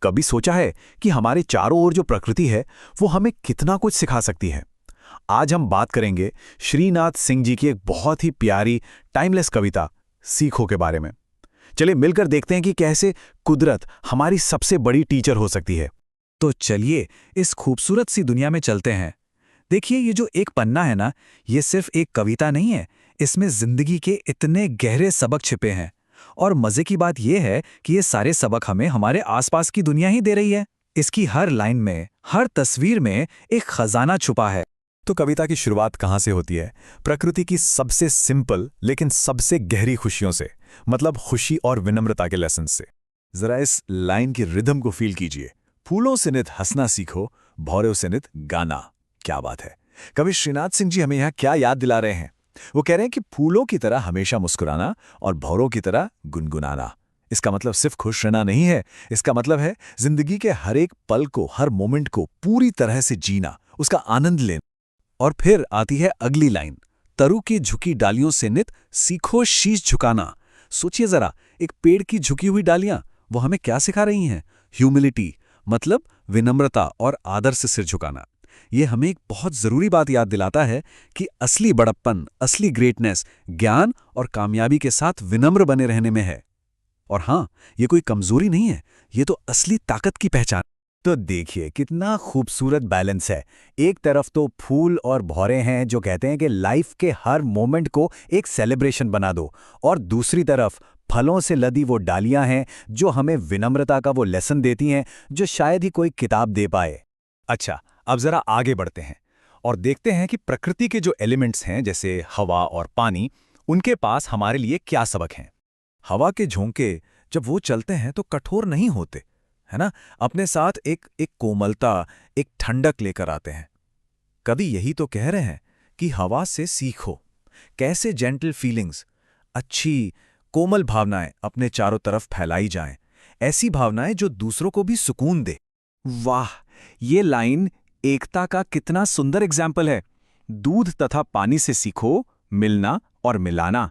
कभी सोचा है कि हमारे चारों ओर जो प्रकृति है वो हमें कितना कुछ सिखा सकती है? आज हम बात करेंगे श्रीनाथ सिंह जी की एक बहुत ही प्यारी टाइमलेस कविता सीखो के बारे में। चलिए मिलकर देखते हैं कि कैसे कुदरत हमारी सबसे बड़ी टीचर हो सकती है। तो चलिए इस खूबसूरत सी दुनिया में चलते हैं। देखिए, ये जो एक पन्ना है ना, ये सिर्फ एक कविता नहीं है। इसमें जिंदगी के इतने गहरे सबक छिपे हैं। और मजे की बात यह है कि ये सारे सबक हमें हमारे आसपास की दुनिया ही दे रही है। इसकी हर लाइन में, हर तस्वीर में एक खजाना छुपा है। तो कविता की शुरुआत कहाँ से होती है? प्रकृति की सबसे सिंपल लेकिन सबसे गहरी खुशियों से, मतलब खुशी और विनम्रता के लेसन से। जरा इस लाइन की रिदम को फील कीजिए। फूलों से नित हंसना सीखो, भौरों से नित गाना। क्या बात है! कवि श्रीनाथ सिंह जी हमें यहाँ क्या याद दिला रहे हैं? वो कह रहे हैं कि फूलों की तरह हमेशा मुस्कुराना और भौरों की तरह गुनगुनाना। इसका मतलब सिर्फ खुश रहना नहीं है, इसका मतलब है जिंदगी के हर एक पल को, हर मोमेंट को पूरी तरह से जीना, उसका आनंद लेना। और फिर आती है अगली लाइन, तरु की झुकी डालियों से नित सीखो शीश झुकाना। सोचिए जरा, एक पेड़ की झुकी हुई डालियां, वो हमें क्या सिखा रही हैं? ह्यूमिलिटी, मतलब विनम्रता और आदर से सिर झुकाना। ये हमें एक बहुत जरूरी बात याद दिलाता है कि असली बड़प्पन, असली ग्रेटनेस ज्ञान और कामयाबी के साथ विनम्र बने रहने में है। और हाँ, ये कोई कमजोरी नहीं है, ये तो असली ताकत की पहचान। तो देखिए कितना खूबसूरत बैलेंस है। एक तरफ तो फूल और भौरे हैं जो कहते हैं कि लाइफ के हर मोमेंट को एक सेलिब्रेशन बना दो, और दूसरी तरफ फलों से लदी वो डालियां हैं जो हमें विनम्रता का वो लेसन देती हैं जो शायद ही कोई किताब दे पाए। अच्छा, अब जरा आगे बढ़ते हैं और देखते हैं कि प्रकृति के जो एलिमेंट्स हैं जैसे हवा और पानी, उनके पास हमारे लिए क्या सबक हैं। हवा के झोंके जब वो चलते हैं तो कठोर नहीं होते, है ना? अपने साथ एक कोमलता, एक ठंडक लेकर आते हैं। कवि यही तो कह रहे हैं कि हवा से सीखो कैसे जेंटल फीलिंग्स, अच्छी कोमल भावनाएं अपने चारों तरफ फैलाई जाएं, ऐसी भावनाएं जो दूसरों को भी सुकून दे। वाह, ये लाइन एकता का कितना सुंदर एग्जाम्पल है। दूध तथा पानी से सीखो मिलना और मिलाना।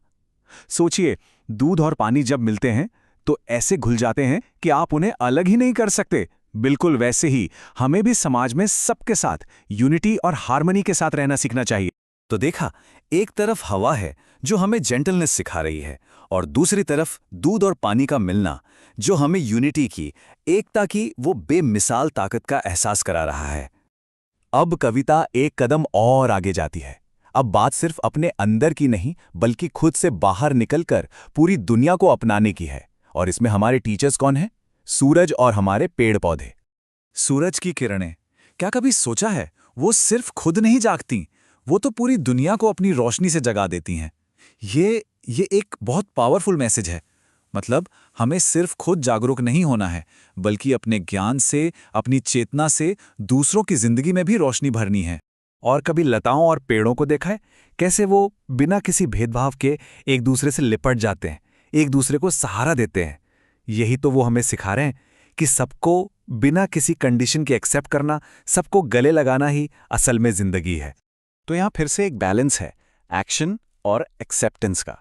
सोचिए, दूध और पानी जब मिलते हैं तो ऐसे घुल जाते हैं कि आप उन्हें अलग ही नहीं कर सकते। बिल्कुल वैसे ही हमें भी समाज में सबके साथ यूनिटी और हार्मनी के साथ रहना सीखना चाहिए। तो देखा, एक तरफ हवा है जो हमें जेंटलनेस सिखा रही है, और दूसरी तरफ दूध और पानी का मिलना जो हमें यूनिटी की, एकता की वो बेमिसाल ताकत का एहसास करा रहा है। अब कविता एक कदम और आगे जाती है। अब बात सिर्फ अपने अंदर की नहीं बल्कि खुद से बाहर निकलकर पूरी दुनिया को अपनाने की है। और इसमें हमारे टीचर्स कौन हैं? सूरज और हमारे पेड़ पौधे। सूरज की किरणें, क्या कभी सोचा है वो सिर्फ खुद नहीं जागती, वो तो पूरी दुनिया को अपनी रोशनी से जगा देती हैं। ये एक बहुत पावरफुल मैसेज है। मतलब हमें सिर्फ खुद जागरूक नहीं होना है, बल्कि अपने ज्ञान से, अपनी चेतना से दूसरों की जिंदगी में भी रोशनी भरनी है। और कभी लताओं और पेड़ों को देखा है कैसे वो बिना किसी भेदभाव के एक दूसरे से लिपट जाते हैं, एक दूसरे को सहारा देते हैं। यही तो वो हमें सिखा रहे हैं कि सबको बिना किसी कंडीशन के एक्सेप्ट करना, सबको गले लगाना ही असल में जिंदगी है। तो यहाँ फिर से एक बैलेंस है एक्शन और एक्सेप्टेंस का।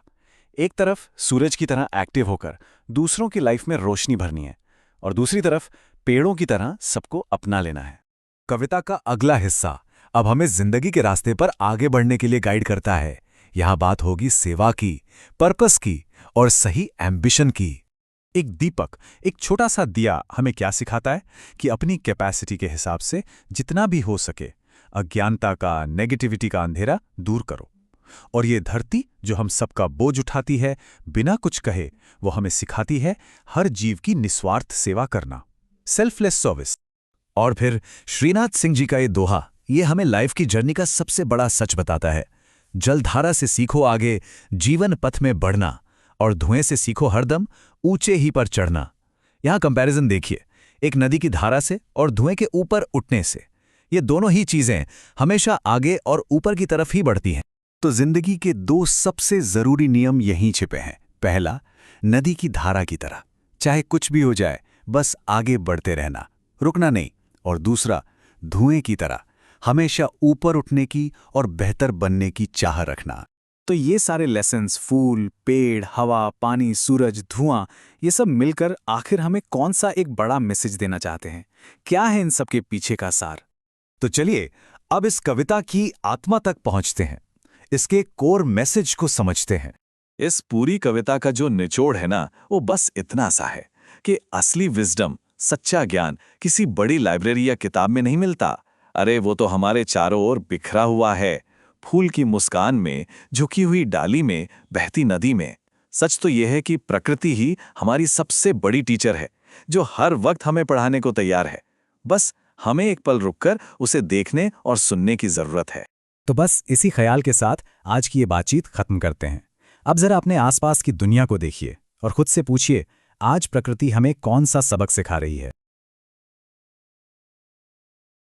एक तरफ सूरज की तरह एक्टिव होकर दूसरों की लाइफ में रोशनी भरनी है, और दूसरी तरफ पेड़ों की तरह सबको अपना लेना है। कविता का अगला हिस्सा अब हमें जिंदगी के रास्ते पर आगे बढ़ने के लिए गाइड करता है। यहां बात होगी सेवा की, पर्पस की और सही एम्बिशन की। एक दीपक, एक छोटा सा दिया हमें क्या सिखाता है कि अपनी कैपेसिटी के हिसाब से जितना भी हो सके अज्ञानता का, नेगेटिविटी का अंधेरा दूर करो। और ये धरती जो हम सबका बोझ उठाती है बिना कुछ कहे, वो हमें सिखाती है हर जीव की निस्वार्थ सेवा करना, सेल्फलेस सर्विस। और फिर श्रीनाथ सिंह जी का ये दोहा, ये हमें लाइफ की जर्नी का सबसे बड़ा सच बताता है। जलधारा से सीखो आगे जीवन पथ में बढ़ना, और धुएं से सीखो हरदम ऊंचे ही पर चढ़ना। यहां कंपैरिजन देखिए, एक नदी की धारा से और धुएं के ऊपर उठने से। ये दोनों ही चीजें हमेशा आगे और ऊपर की तरफ ही बढ़ती हैं। तो जिंदगी के दो सबसे जरूरी नियम यहीं छिपे हैं। पहला, नदी की धारा की तरह, चाहे कुछ भी हो जाए बस आगे बढ़ते रहना, रुकना नहीं। और दूसरा, धुएं की तरह, हमेशा ऊपर उठने की और बेहतर बनने की चाह रखना। तो ये सारे लेसन्स, फूल, पेड़, हवा, पानी, सूरज, धुआं, ये सब मिलकर आखिर हमें कौन सा एक बड़ा मैसेज देना चाहते हैं? क्या है इन सब के पीछे का सार? तो चलिए अब इस कविता की आत्मा तक पहुंचते हैं, इसके कोर मैसेज को समझते हैं। इस पूरी कविता का जो निचोड़ है ना, वो बस इतना सा है कि असली विजडम, सच्चा ज्ञान किसी बड़ी लाइब्रेरी या किताब में नहीं मिलता। अरे वो तो हमारे चारों ओर बिखरा हुआ है, फूल की मुस्कान में, झुकी हुई डाली में, बहती नदी में। सच तो यह है कि प्रकृति ही हमारी सबसे बड़ी टीचर है, जो हर वक्त हमें पढ़ाने को तैयार है। बस हमें एक पल रुककर उसे देखने और सुनने की जरूरत है। तो बस इसी ख्याल के साथ आज की ये बातचीत खत्म करते हैं। अब जरा अपने आसपास की दुनिया को देखिए और खुद से पूछिए, आज प्रकृति हमें कौन सा सबक सिखा रही है?